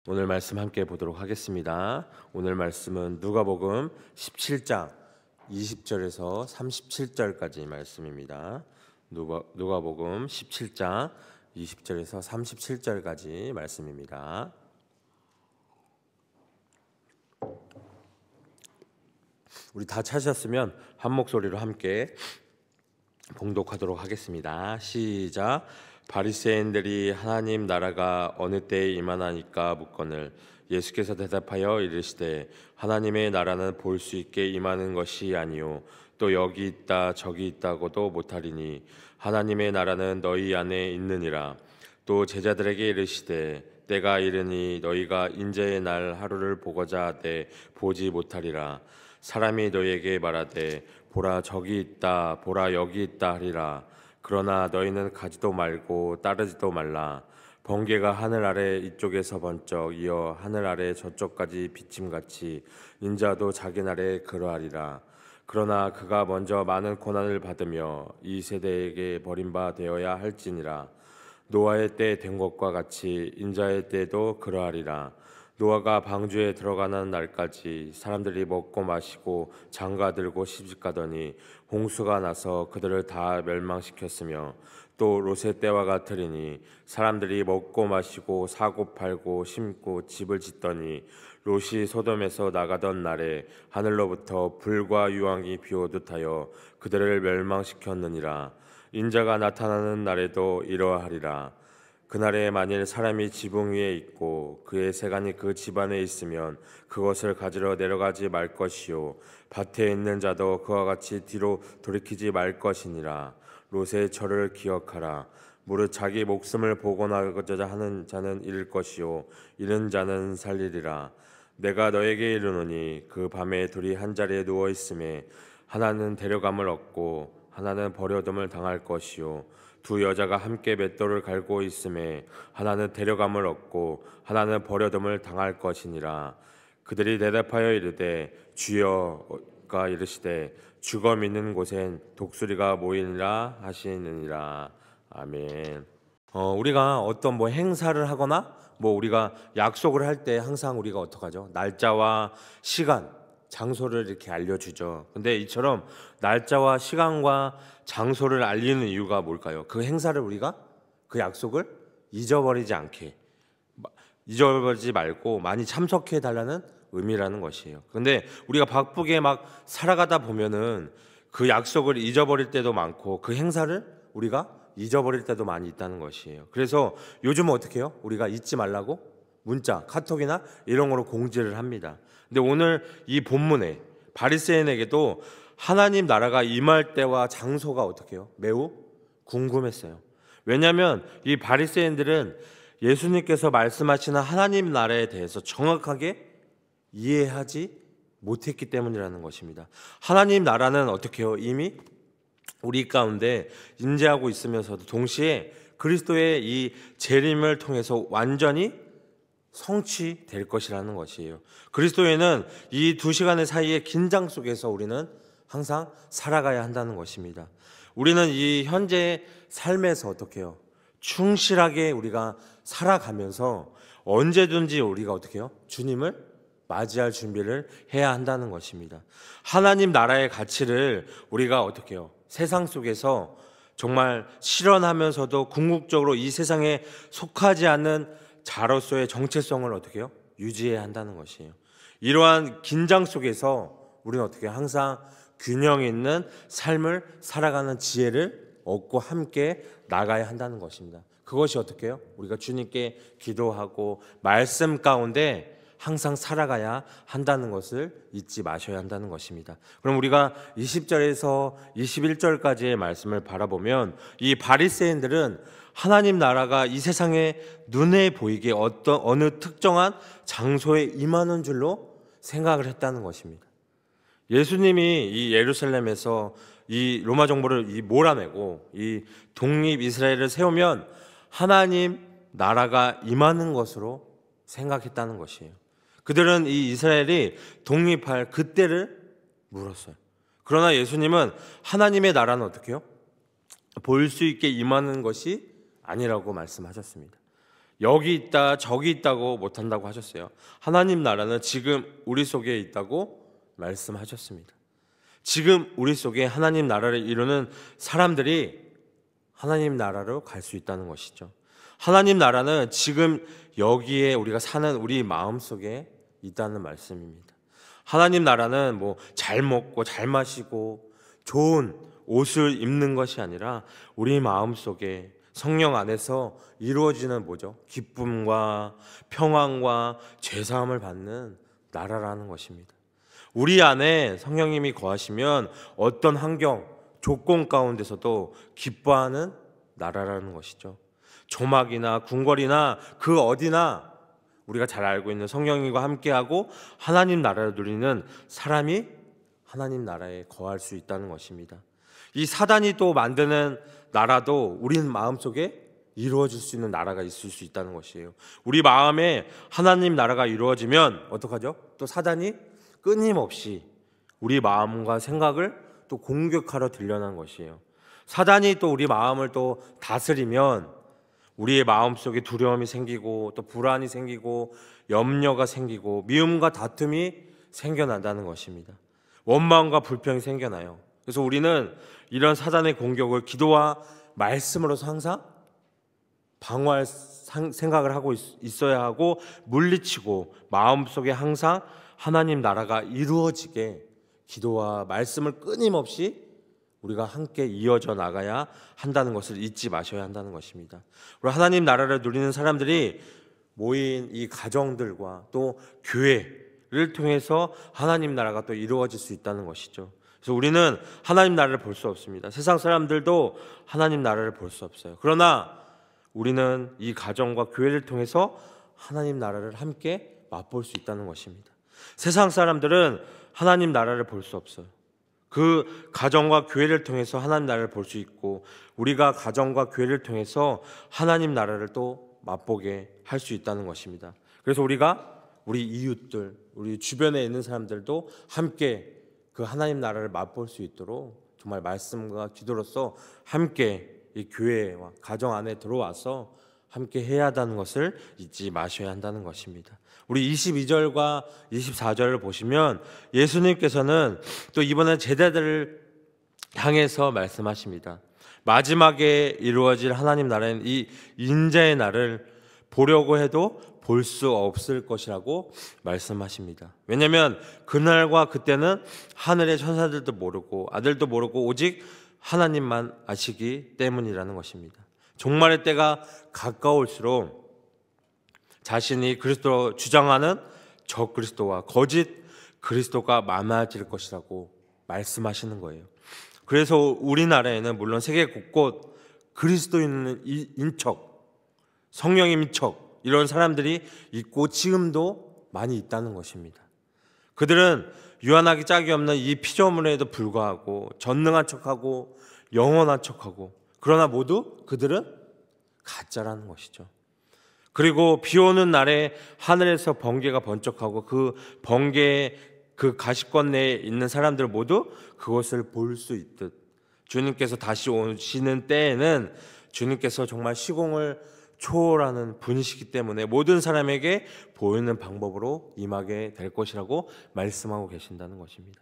오늘 말씀 함께 보도록 하겠습니다. 오늘 말씀은 누가복음 17장 20절에서 37절까지 말씀입니다. 누가복음 17장 20절에서 37절까지 말씀입니다. 우리 다 찾으셨으면 한 목소리로 함께 봉독하도록 하겠습니다. 시작. 바리새인들이 하나님 나라가 어느 때에 임하나니까 묻거늘 예수께서 대답하여 이르시되 하나님의 나라는 볼 수 있게 임하는 것이 아니요 또 여기 있다 저기 있다고도 못하리니 하나님의 나라는 너희 안에 있느니라. 또 제자들에게 이르시되 때가 이르니 너희가 인자의 날 하루를 보고자 하되 보지 못하리라. 사람이 너희에게 말하되 보라 저기 있다 보라 여기 있다 하리라. 그러나 너희는 가지도 말고 따르지도 말라. 번개가 하늘 아래 이쪽에서 번쩍 이어 하늘 아래 저쪽까지 비침같이 인자도 자기 날에 그러하리라. 그러나 그가 먼저 많은 고난을 받으며 이 세대에게 버림바 되어야 할지니라. 노아의 때 된 것과 같이 인자의 때도 그러하리라. 노아가 방주에 들어가는 날까지 사람들이 먹고 마시고 장가들고 시집가더니 홍수가 나서 그들을 다 멸망시켰으며 또 롯의 때와 같으리니 사람들이 먹고 마시고 사고 팔고 심고 집을 짓더니 롯이 소돔에서 나가던 날에 하늘로부터 불과 유황이 비오듯 하여 그들을 멸망시켰느니라. 인자가 나타나는 날에도 이러하리라. 그날에 만일 사람이 지붕 위에 있고 그의 세간이 그 집안에 있으면 그것을 가지러 내려가지 말 것이요 밭에 있는 자도 그와 같이 뒤로 돌이키지 말 것이니라. 롯의 절을 기억하라. 무릇 자기 목숨을 보고나고자 하는 자는 잃을 것이요 잃은 자는 살리리라. 내가 너에게 이르노니 그 밤에 둘이 한 자리에 누워 있음에 하나는 데려감을 얻고 하나는 버려둠을 당할 것이요 두 여자가 함께 맷돌을 갈고 있음에 하나는 데려감을 얻고 하나는 버려둠을 당할 것이니라. 그들이 대답하여 이르되 주여가 이르시되 죽어 있는 곳엔 독수리가 모이니라 하시느니라. 아멘. 우리가 어떤 행사를 하거나 우리가 약속을 할 때 항상 우리가 어떻게 하죠? 날짜와 시간, 장소를 이렇게 알려주죠. 근데 이처럼 날짜와 시간과 장소를 알리는 이유가 뭘까요? 그 행사를 우리가 그 약속을 잊어버리지 말고 많이 참석해 달라는 의미라는 것이에요. 근데 우리가 바쁘게 살아가다 보면은 그 약속을 잊어버릴 때도 많고 그 행사를 우리가 잊어버릴 때도 많이 있다는 것이에요. 그래서 요즘은 어떻게 해요? 우리가 잊지 말라고 문자, 카톡이나 이런 거로 공지를 합니다. 근데 오늘 이 본문에 바리새인에게도 하나님 나라가 임할 때와 장소가 어떻게 해요? 매우 궁금했어요. 왜냐하면 이 바리새인들은 예수님께서 말씀하시는 하나님 나라에 대해서 정확하게 이해하지 못했기 때문이라는 것입니다. 하나님 나라는 어떻게 해요? 이미 우리 가운데 임재하고 있으면서도 동시에 그리스도의 이 재림을 통해서 완전히 성취될 것이라는 것이에요. 그리스도에는 이 두 시간의 사이의 긴장 속에서 우리는 항상 살아가야 한다는 것입니다. 우리는 이 현재의 삶에서 어떻게 해요? 충실하게 우리가 살아가면서 언제든지 우리가 어떻게 해요? 주님을 맞이할 준비를 해야 한다는 것입니다. 하나님 나라의 가치를 우리가 어떻게 해요? 세상 속에서 정말 실현하면서도 궁극적으로 이 세상에 속하지 않는 자로서의 정체성을 어떻게 해요? 유지해야 한다는 것이에요. 이러한 긴장 속에서 우리는 어떻게 해요? 항상 균형 있는 삶을 살아가는 지혜를 얻고 함께 나가야 한다는 것입니다. 그것이 어떻게 해요? 우리가 주님께 기도하고 말씀 가운데 항상 살아가야 한다는 것을 잊지 마셔야 한다는 것입니다. 그럼 우리가 20절에서 21절까지의 말씀을 바라보면 이 바리새인들은 하나님 나라가 이 세상에 눈에 보이게 어느 특정한 장소에 임하는 줄로 생각을 했다는 것입니다. 예수님이 이 예루살렘에서 이 로마 정부를 몰아내고 이 독립 이스라엘을 세우면 하나님 나라가 임하는 것으로 생각했다는 것이에요. 그들은 이 이스라엘이 독립할 그때를 물었어요. 그러나 예수님은 하나님의 나라는 어떻게 해요? 볼 수 있게 임하는 것이 아니라고 말씀하셨습니다. 여기 있다 저기 있다고 못한다고 하셨어요. 하나님 나라는 지금 우리 속에 있다고 말씀하셨습니다. 지금 우리 속에 하나님 나라를 이루는 사람들이 하나님 나라로 갈 수 있다는 것이죠. 하나님 나라는 지금 여기에 우리가 사는 우리 마음속에 있다는 말씀입니다. 하나님 나라는 뭐 잘 먹고 잘 마시고 좋은 옷을 입는 것이 아니라 우리 마음속에 성령 안에서 이루어지는 뭐죠? 기쁨과 평안과 죄사함을 받는 나라라는 것입니다. 우리 안에 성령님이 거하시면 어떤 환경, 조건 가운데서도 기뻐하는 나라라는 것이죠. 조막이나 궁궐이나 그 어디나 우리가 잘 알고 있는 성령님과 함께하고 하나님 나라를 누리는 사람이 하나님 나라에 거할 수 있다는 것입니다. 이 사단이 또 만드는 나라도 우리 마음속에 이루어질 수 있는 나라가 있을 수 있다는 것이에요. 우리 마음에 하나님 나라가 이루어지면 어떡하죠? 또 사단이 끊임없이 우리 마음과 생각을 또 공격하러 들려난 것이에요. 사단이 또 우리 마음을 또 다스리면 우리의 마음속에 두려움이 생기고 또 불안이 생기고 염려가 생기고 미움과 다툼이 생겨난다는 것입니다. 원망과 불평이 생겨나요. 그래서 우리는 이런 사단의 공격을 기도와 말씀으로서 항상 방어할 생각을 하고 있어야 하고 물리치고 마음속에 항상 하나님 나라가 이루어지게 기도와 말씀을 끊임없이 우리가 함께 이어져 나가야 한다는 것을 잊지 마셔야 한다는 것입니다. 우리 하나님 나라를 누리는 사람들이 모인 이 가정들과 또 교회를 통해서 하나님 나라가 또 이루어질 수 있다는 것이죠. 그래서 우리는 하나님 나라를 볼 수 없습니다. 세상 사람들도 하나님 나라를 볼 수 없어요. 그러나 우리는 이 가정과 교회를 통해서 하나님 나라를 함께 맛볼 수 있다는 것입니다. 세상 사람들은 하나님 나라를 볼 수 없어요. 그 가정과 교회를 통해서 하나님 나라를 볼 수 있고 우리가 가정과 교회를 통해서 하나님 나라를 또 맛보게 할 수 있다는 것입니다. 그래서 우리가 우리 이웃들, 우리 주변에 있는 사람들도 함께 그 하나님 나라를 맛볼 수 있도록 정말 말씀과 기도로서 함께 이 교회와 가정 안에 들어와서 함께 해야 한다는 것을 잊지 마셔야 한다는 것입니다. 우리 22절과 24절을 보시면 예수님께서는 또 이번에 제자들을 향해서 말씀하십니다. 마지막에 이루어질 하나님 나라는 이 인자의 날을 보려고 해도 볼 수 없을 것이라고 말씀하십니다. 왜냐하면 그날과 그때는 하늘의 천사들도 모르고 아들도 모르고 오직 하나님만 아시기 때문이라는 것입니다. 종말의 때가 가까울수록 자신이 그리스도로 주장하는 적그리스도와 거짓 그리스도가 많아질 것이라고 말씀하시는 거예요. 그래서 우리나라에는 물론 세계 곳곳 그리스도인 인척, 성령인 척 이런 사람들이 있고 지금도 많이 있다는 것입니다. 그들은 유한하기 짝이 없는 이 피조물에도 불구하고 전능한 척하고 영원한 척하고 그러나 모두 그들은 가짜라는 것이죠. 그리고 비 오는 날에 하늘에서 번개가 번쩍하고 그 번개의 그 가시권 내에 있는 사람들 모두 그것을 볼 수 있듯 주님께서 다시 오시는 때에는 주님께서 정말 시공을 초월하는 분이시기 때문에 모든 사람에게 보이는 방법으로 임하게 될 것이라고 말씀하고 계신다는 것입니다.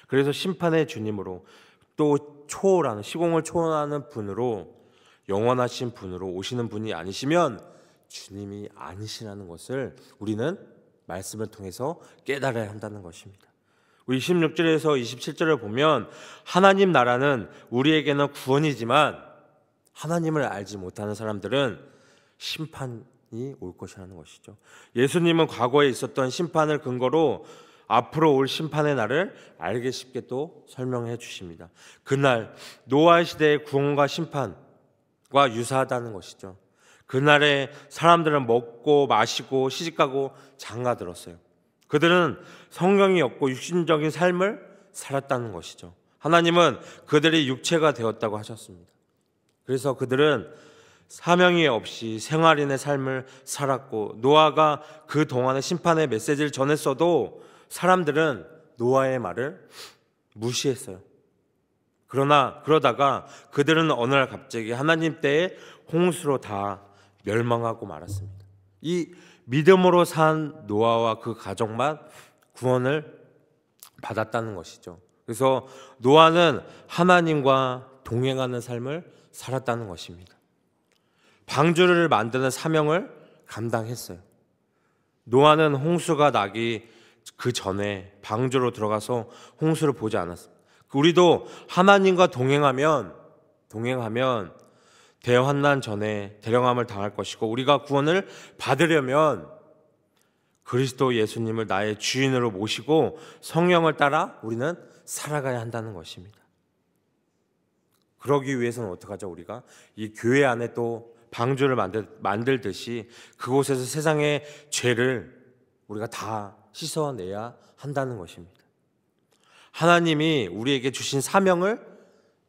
그래서 심판의 주님으로 또 초월하는 시공을 초월하는 분으로 영원하신 분으로 오시는 분이 아니시면 주님이 아니시라는 것을 우리는 말씀을 통해서 깨달아야 한다는 것입니다. 우리 26절에서 27절을 보면 하나님 나라는 우리에게는 구원이지만 하나님을 알지 못하는 사람들은 심판이 올 것이라는 것이죠. 예수님은 과거에 있었던 심판을 근거로 앞으로 올 심판의 날을 알게 쉽게 또 설명해 주십니다. 그날 노아 시대의 구원과 심판과 유사하다는 것이죠. 그날에 사람들은 먹고 마시고 시집가고 장가들었어요. 그들은 성경이 없고 육신적인 삶을 살았다는 것이죠. 하나님은 그들이 육체가 되었다고 하셨습니다. 그래서 그들은 사명이 없이 생활인의 삶을 살았고 노아가 그 동안에 심판의 메시지를 전했어도 사람들은 노아의 말을 무시했어요. 그러다가 그들은 어느 날 갑자기 하나님 때에 홍수로 다 멸망하고 말았습니다. 이 믿음으로 산 노아와 그 가족만 구원을 받았다는 것이죠. 그래서 노아는 하나님과 동행하는 삶을 살았다는 것입니다. 방주를 만드는 사명을 감당했어요. 노아는 홍수가 나기 그 전에 방주로 들어가서 홍수를 보지 않았습니다. 우리도 하나님과 동행하면 대환난 전에 대령함을 당할 것이고, 우리가 구원을 받으려면 그리스도 예수님을 나의 주인으로 모시고 성령을 따라 우리는 살아가야 한다는 것입니다. 그러기 위해서는 어떻게 하죠? 우리가 이 교회 안에 또 방주를 만들듯이 그곳에서 세상의 죄를 우리가 다 씻어내야 한다는 것입니다. 하나님이 우리에게 주신 사명을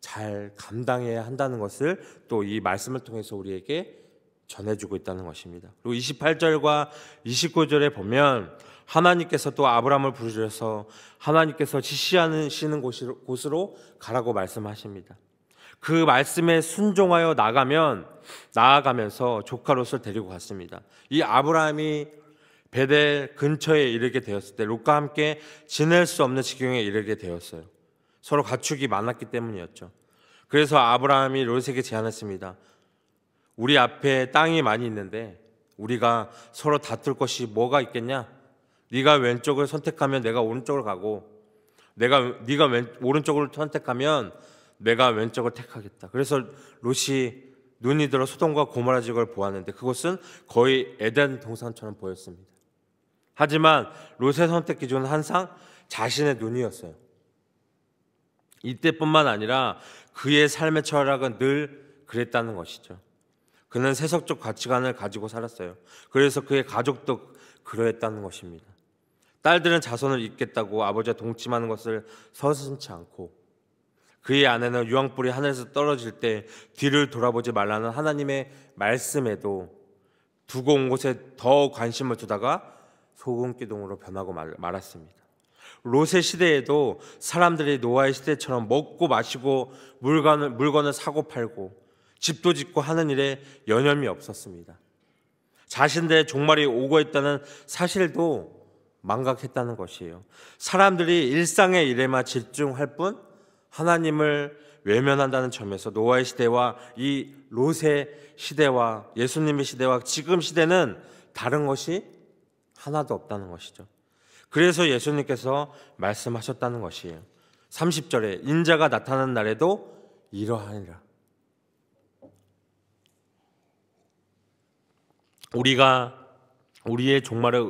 잘 감당해야 한다는 것을 또 이 말씀을 통해서 우리에게 전해주고 있다는 것입니다. 그리고 28절과 29절에 보면 하나님께서 또 아브라함을 부르셔서 하나님께서 지시하시는 곳으로 가라고 말씀하십니다. 그 말씀에 순종하여 나아가면서 조카 롯을 데리고 갔습니다. 이 아브라함이 베델 근처에 이르게 되었을 때 롯과 함께 지낼 수 없는 지경에 이르게 되었어요. 서로 가축이 많았기 때문이었죠. 그래서 아브라함이 롯에게 제안했습니다. 우리 앞에 땅이 많이 있는데 우리가 서로 다툴 것이 뭐가 있겠냐? 네가 왼쪽을 선택하면 내가 오른쪽을 가고, 네가 오른쪽을 선택하면 내가 왼쪽을 택하겠다. 그래서 롯이 눈이 들어 소돔과 고모라 지역을 보았는데 그곳은 거의 에덴 동산처럼 보였습니다. 하지만 롯의 선택 기준은 항상 자신의 눈이었어요. 이때뿐만 아니라 그의 삶의 철학은 늘 그랬다는 것이죠. 그는 세속적 가치관을 가지고 살았어요. 그래서 그의 가족도 그러했다는 것입니다. 딸들은 자손을 잇겠다고 아버지와 동침하는 것을 서슴지 않고, 그의 아내는 유황불이 하늘에서 떨어질 때 뒤를 돌아보지 말라는 하나님의 말씀에도 두고 온 곳에 더 관심을 두다가 소금기둥으로 변하고 말았습니다. 롯의 시대에도 사람들이 노아의 시대처럼 먹고 마시고 물건을 사고 팔고 집도 짓고 하는 일에 여념이 없었습니다. 자신들의 종말이 오고 있다는 사실도 망각했다는 것이에요. 사람들이 일상의 일에만 집중할 뿐 하나님을 외면한다는 점에서 노아의 시대와 이 롯의 시대와 예수님의 시대와 지금 시대는 다른 것이 하나도 없다는 것이죠. 그래서 예수님께서 말씀하셨다는 것이에요. 30절에 인자가 나타나는 날에도 이러하니라. 우리가 우리의 종말을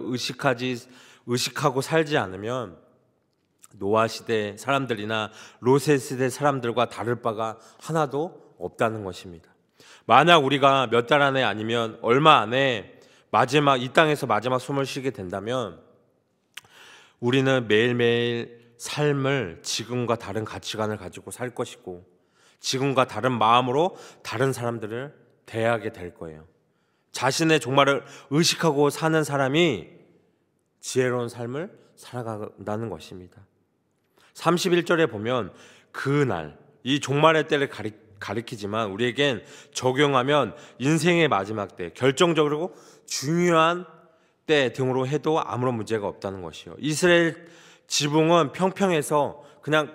의식하고 살지 않으면 노아 시대 사람들이나 롯의 시대 사람들과 다를 바가 하나도 없다는 것입니다. 만약 우리가 몇 달 안에 아니면 얼마 안에 이 땅에서 마지막 숨을 쉬게 된다면 우리는 매일매일 삶을 지금과 다른 가치관을 가지고 살 것이고 지금과 다른 마음으로 다른 사람들을 대하게 될 거예요. 자신의 종말을 의식하고 사는 사람이 지혜로운 삶을 살아간다는 것입니다. 31절에 보면 그날, 이 종말의 때를 가리키지만 우리에겐 적용하면 인생의 마지막 때, 결정적으로 중요한 때 등으로 해도 아무런 문제가 없다는 것이요. 이스라엘 지붕은 평평해서 그냥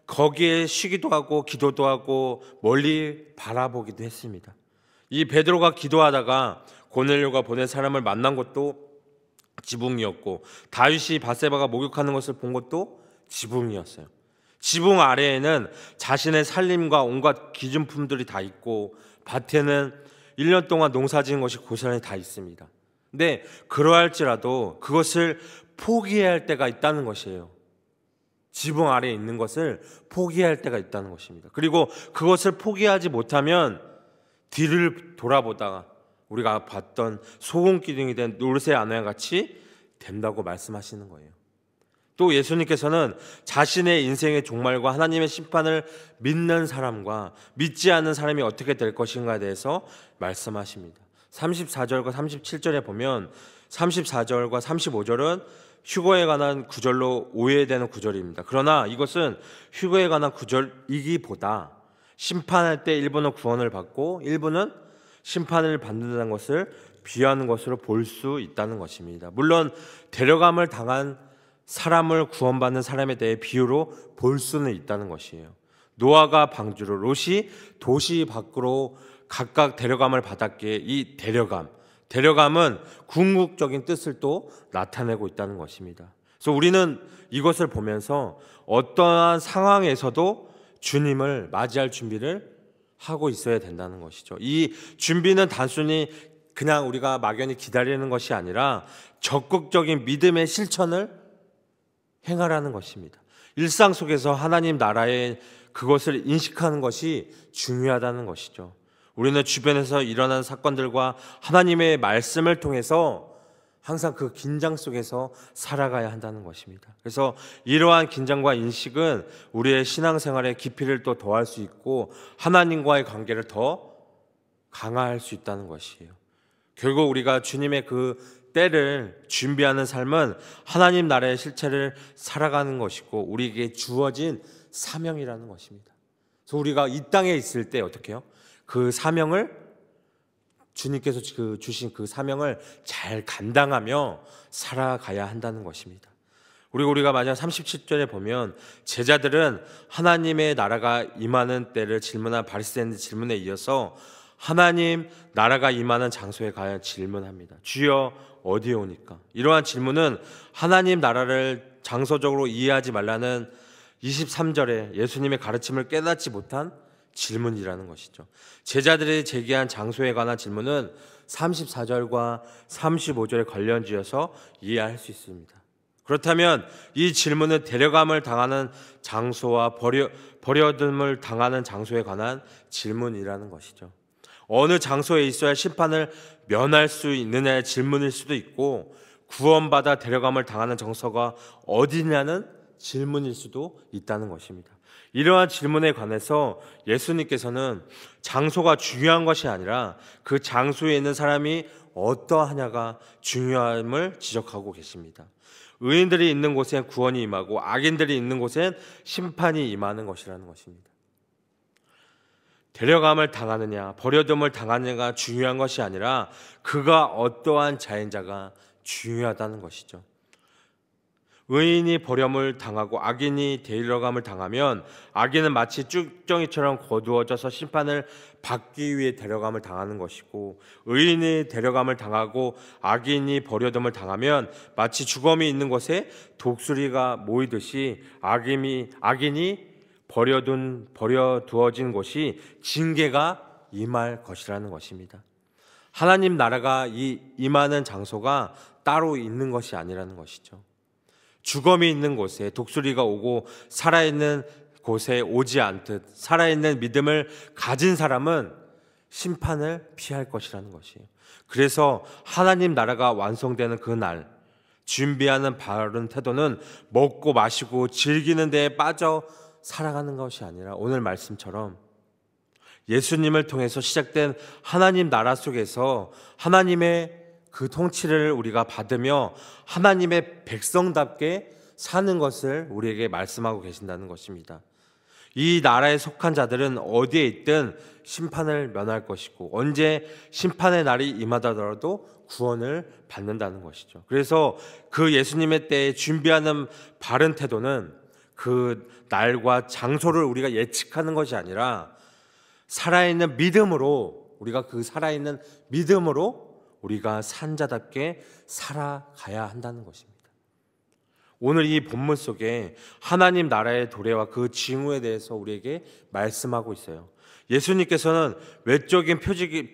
거기에 쉬기도 하고 기도도 하고 멀리 바라보기도 했습니다. 이 베드로가 기도하다가 고넬료가 보낸 사람을 만난 것도 지붕이었고, 다윗이 밧세바가 목욕하는 것을 본 것도 지붕이었어요. 지붕 아래에는 자신의 살림과 온갖 기준품들이 다 있고 밭에는 1년 동안 농사지은 것이 고스란히 다 있습니다. 근데 그러할지라도 그것을 포기해야 할 때가 있다는 것이에요. 지붕 아래에 있는 것을 포기할 때가 있다는 것입니다. 그리고 그것을 포기하지 못하면 뒤를 돌아보다가 우리가 봤던 소금기둥이 된 롯의 아내와 같이 된다고 말씀하시는 거예요. 또 예수님께서는 자신의 인생의 종말과 하나님의 심판을 믿는 사람과 믿지 않는 사람이 어떻게 될 것인가에 대해서 말씀하십니다. 34절과 37절에 보면 34절과 35절은 휴거에 관한 구절로 오해되는 구절입니다. 그러나 이것은 휴거에 관한 구절이기보다 심판할 때 일부는 구원을 받고 일부는 심판을 받는다는 것을 비유하는 것으로 볼 수 있다는 것입니다. 물론 데려감을 당한 사람을 구원받는 사람에 대해 비유로 볼 수는 있다는 것이에요. 노아가 방주로, 롯이 도시 밖으로 각각 데려감을 받았기에 이 데려감은 궁극적인 뜻을 또 나타내고 있다는 것입니다. 그래서 우리는 이것을 보면서 어떠한 상황에서도 주님을 맞이할 준비를 하고 있어야 된다는 것이죠. 이 준비는 단순히 그냥 우리가 막연히 기다리는 것이 아니라 적극적인 믿음의 실천을 행하라는 것입니다. 일상 속에서 하나님 나라의 그것을 인식하는 것이 중요하다는 것이죠. 우리는 주변에서 일어난 사건들과 하나님의 말씀을 통해서 항상 그 긴장 속에서 살아가야 한다는 것입니다. 그래서 이러한 긴장과 인식은 우리의 신앙생활의 깊이를 또 더할 수 있고 하나님과의 관계를 더 강화할 수 있다는 것이에요. 결국 우리가 주님의 그 때를 준비하는 삶은 하나님 나라의 실체를 살아가는 것이고 우리에게 주어진 사명이라는 것입니다. 그래서 우리가 이 땅에 있을 때 어떻게 해요? 그 사명을 주님께서 주신 그 사명을 잘 감당하며 살아가야 한다는 것입니다. 우리가 마지막 37절에 보면 제자들은 하나님의 나라가 임하는 때를 질문한 바리새인의 질문에 이어서 하나님 나라가 임하는 장소에 가야 질문합니다. 주여 어디에 오니까? 이러한 질문은 하나님 나라를 장소적으로 이해하지 말라는 23절에 예수님의 가르침을 깨닫지 못한 질문이라는 것이죠. 제자들이 제기한 장소에 관한 질문은 34절과 35절에 관련지어서 이해할 수 있습니다. 그렇다면 이 질문은 데려감을 당하는 장소와 버려둠을 당하는 장소에 관한 질문이라는 것이죠. 어느 장소에 있어야 심판을 면할 수 있느냐의 질문일 수도 있고 구원받아 데려감을 당하는 장소가 어디냐는 질문일 수도 있다는 것입니다. 이러한 질문에 관해서 예수님께서는 장소가 중요한 것이 아니라 그 장소에 있는 사람이 어떠하냐가 중요함을 지적하고 계십니다. 의인들이 있는 곳엔 구원이 임하고 악인들이 있는 곳엔 심판이 임하는 것이라는 것입니다. 데려감을 당하느냐 버려둠을 당하느냐가 중요한 것이 아니라 그가 어떠한 자인자가 중요하다는 것이죠. 의인이 버림을 당하고 악인이 데려감을 당하면 악인은 마치 쭉정이처럼 거두어져서 심판을 받기 위해 데려감을 당하는 것이고 의인이 데려감을 당하고 악인이 버려둠을 당하면 마치 주검이 있는 곳에 독수리가 모이듯이 악인이 버려두어진 곳이 징계가 임할 것이라는 것입니다. 하나님 나라가 임하는 장소가 따로 있는 것이 아니라는 것이죠. 주검이 있는 곳에 독수리가 오고 살아있는 곳에 오지 않듯 살아있는 믿음을 가진 사람은 심판을 피할 것이라는 것이에요. 그래서 하나님 나라가 완성되는 그날 준비하는 바른 태도는 먹고 마시고 즐기는 데에 빠져 살아가는 것이 아니라 오늘 말씀처럼 예수님을 통해서 시작된 하나님 나라 속에서 하나님의 그 통치를 우리가 받으며 하나님의 백성답게 사는 것을 우리에게 말씀하고 계신다는 것입니다. 이 나라에 속한 자들은 어디에 있든 심판을 면할 것이고 언제 심판의 날이 임하더라도 구원을 받는다는 것이죠. 그래서 그 예수님의 때에 준비하는 바른 태도는 그 날과 장소를 우리가 예측하는 것이 아니라 살아있는 믿음으로 우리가 산자답게 살아가야 한다는 것입니다. 오늘 이 본문 속에 하나님 나라의 도래와 그 징후에 대해서 우리에게 말씀하고 있어요. 예수님께서는 외적인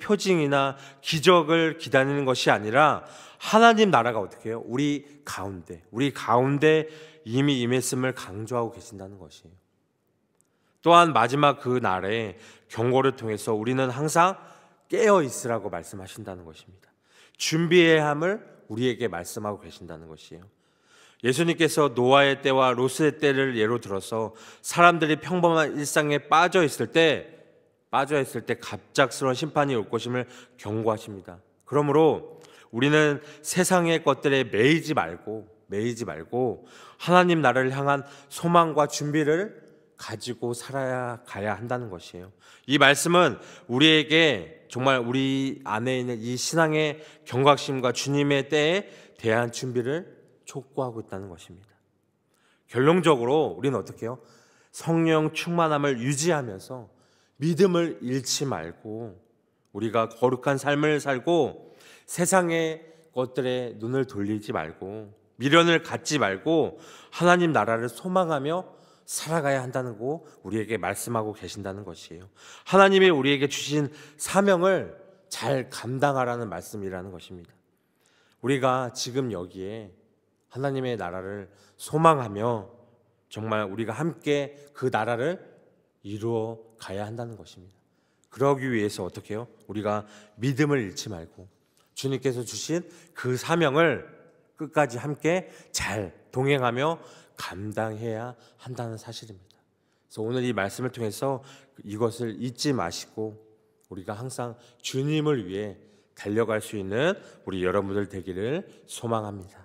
표징이나 기적을 기다리는 것이 아니라 하나님 나라가 어떻게 해요? 우리 가운데 이미 임했음을 강조하고 계신다는 것이에요. 또한 마지막 그 날에 경고를 통해서 우리는 항상 깨어 있으라고 말씀하신다는 것입니다. 준비해야 함을 우리에게 말씀하고 계신다는 것이에요. 예수님께서 노아의 때와 롯의 때를 예로 들어서 사람들이 평범한 일상에 빠져 있을 때 갑작스러운 심판이 올 것임을 경고하십니다. 그러므로 우리는 세상의 것들에 매이지 말고 하나님 나라를 향한 소망과 준비를 가지고 살아가야 한다는 것이에요. 이 말씀은 우리에게 정말 우리 안에 있는 이 신앙의 경각심과 주님의 때에 대한 준비를 촉구하고 있다는 것입니다. 결론적으로 우리는 어떻게 해요? 성령 충만함을 유지하면서 믿음을 잃지 말고 우리가 거룩한 삶을 살고 세상의 것들에 눈을 돌리지 말고 미련을 갖지 말고 하나님 나라를 소망하며 살아가야 한다는 거 우리에게 말씀하고 계신다는 것이에요. 하나님이 우리에게 주신 사명을 잘 감당하라는 말씀이라는 것입니다. 우리가 지금 여기에 하나님의 나라를 소망하며 정말 우리가 함께 그 나라를 이루어 가야 한다는 것입니다. 그러기 위해서 어떻게 해요? 우리가 믿음을 잃지 말고 주님께서 주신 그 사명을 끝까지 함께 잘 동행하며 감당해야 한다는 사실입니다. 그래서 오늘 이 말씀을 통해서 이것을 잊지 마시고 우리가 항상 주님을 위해 달려갈 수 있는 우리 여러분들 되기를 소망합니다.